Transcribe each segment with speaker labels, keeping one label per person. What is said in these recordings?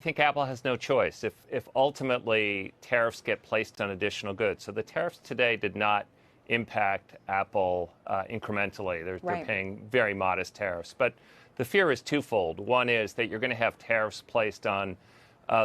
Speaker 1: I think Apple has no choice. If ultimately tariffs get placed on additional goods, so the tariffs today did not impact Apple incrementally. They're paying very modest tariffs. But the fear is twofold. One is that you're going to have tariffs placed on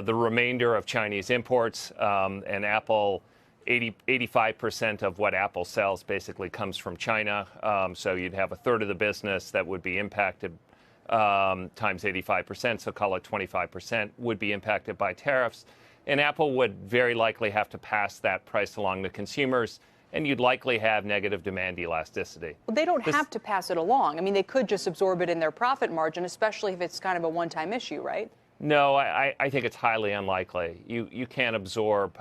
Speaker 1: the remainder of Chinese imports, and Apple, 85% of what Apple sells basically comes from China. So you'd have a third of the business that would be impacted times 85%, so call it 25%, would be impacted by tariffs. And Apple would very likely have to pass that price along to consumers, and you'd likely have negative demand elasticity.
Speaker 2: Well, they don't have to pass it along. I mean, they could just absorb it in their profit margin, especially if it's kind of a one-time issue, right?
Speaker 1: No, I think it's highly unlikely. You can't absorb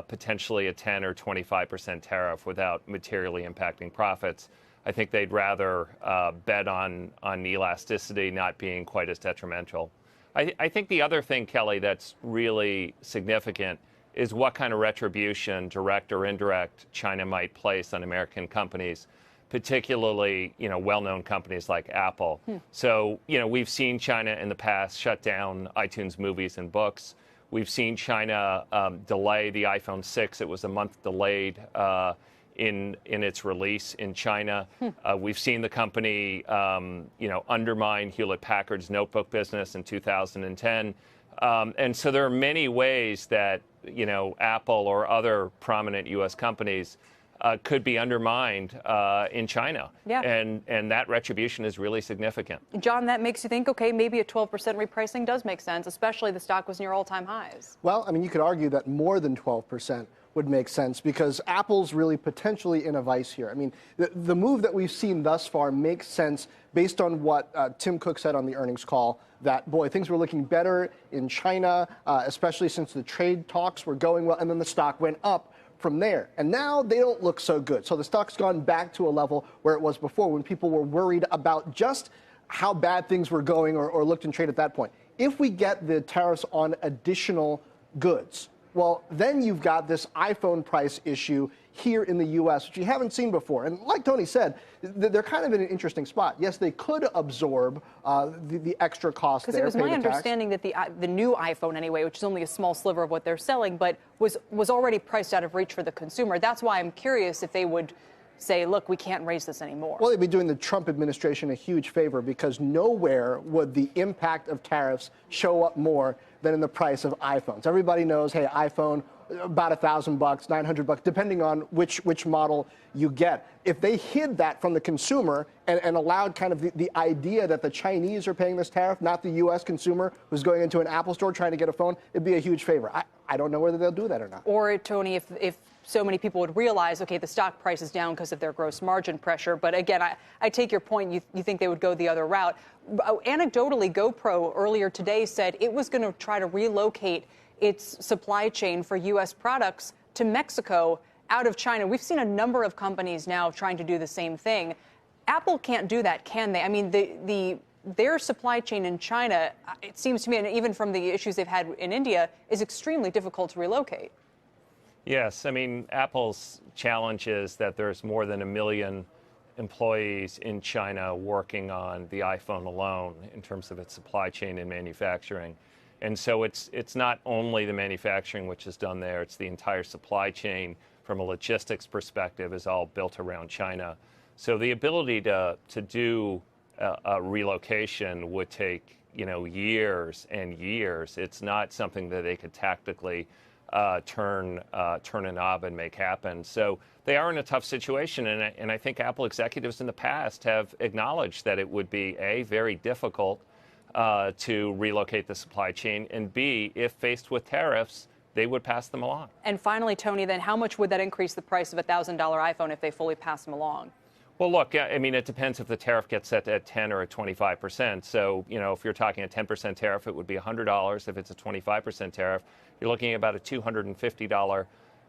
Speaker 1: potentially a 10 or 25% tariff without materially impacting profits. I think they'd rather bet on elasticity not being quite as detrimental. I think the other thing, Kelly, that's really significant is what kind of retribution, direct or indirect, China might place on American companies, particularly, well-known companies like Apple. So, we've seen China in the past shut down iTunes movies and books. We've seen China delay the iPhone 6. It was a month delayed in its release in China. We've seen the company, undermine Hewlett-Packard's notebook business in 2010. And so there are many ways that, Apple or other prominent U.S. companies could be undermined in China.
Speaker 2: Yeah.
Speaker 1: And that retribution is really significant.
Speaker 2: John, that makes you think, okay, maybe a 12% repricing does make sense, especially the stock was near all-time highs.
Speaker 3: Well, you could argue that more than 12% would make sense because Apple's really potentially in a vice here. The move that we've seen thus far makes sense based on what Tim Cook said on the earnings call, that, boy, things were looking better in China, especially since the trade talks were going well, and then the stock went up from there. And now they don't look so good. So the stock's gone back to a level where it was before when people were worried about just how bad things were going or looked in trade at that point. If we get the tariffs on additional goods, well, then you've got this iPhone price issue here in the U.S., which you haven't seen before. And like Tony said, they're kind of in an interesting spot. Yes, they could absorb the extra cost there.
Speaker 2: Because it was my understanding that the new iPhone, anyway, which is only a small sliver of what they're selling, but was already priced out of reach for the consumer. That's why I'm curious if they would say, look, we can't raise this anymore.
Speaker 3: Well, they'd be doing the Trump administration a huge favor because nowhere would the impact of tariffs show up more than in the price of iPhones. Everybody knows, hey, iPhone, about $1,000, $900, depending on which model you get. If they hid that from the consumer and allowed kind of the idea that the Chinese are paying this tariff, not the U.S. consumer who's going into an Apple store trying to get a phone, it'd be a huge favor. I don't know whether they'll do that or not.
Speaker 2: Or, Tony, if so many people would realize, okay, the stock price is down because of their gross margin pressure. But again, I take your point. You think they would go the other route. Anecdotally, GoPro earlier today said it was going to try to relocate its supply chain for U.S. products to Mexico out of China. We've seen a number of companies now trying to do the same thing. Apple can't do that, can they? Their supply chain in China, it seems to me, and even from the issues they've had in India, is extremely difficult to relocate.
Speaker 1: Yes, Apple's challenge is that there's more than 1 million employees in China working on the iPhone alone in terms of its supply chain and manufacturing. And so it's not only the manufacturing which is done there, it's the entire supply chain from a logistics perspective is all built around China. So the ability to do a relocation would take, years and years. It's not something that they could tactically turn a knob and make happen. So they are in a tough situation, and I think Apple executives in the past have acknowledged that it would be, A, very difficult to relocate the supply chain, and B, if faced with tariffs, they would pass them along.
Speaker 2: And finally, Tony, then how much would that increase the price of a $1,000 iPhone if they fully pass them along?
Speaker 1: Well, look, it depends if the tariff gets set at 10 or at 25%. So, if you're talking a 10% tariff, it would be $100. If it's a 25% tariff, you're looking at about a $250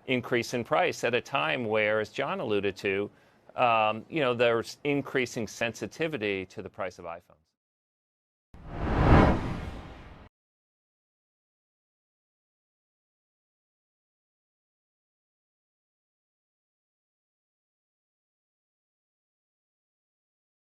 Speaker 1: increase in price at a time where, as John alluded to, there's increasing sensitivity to the price of iPhones.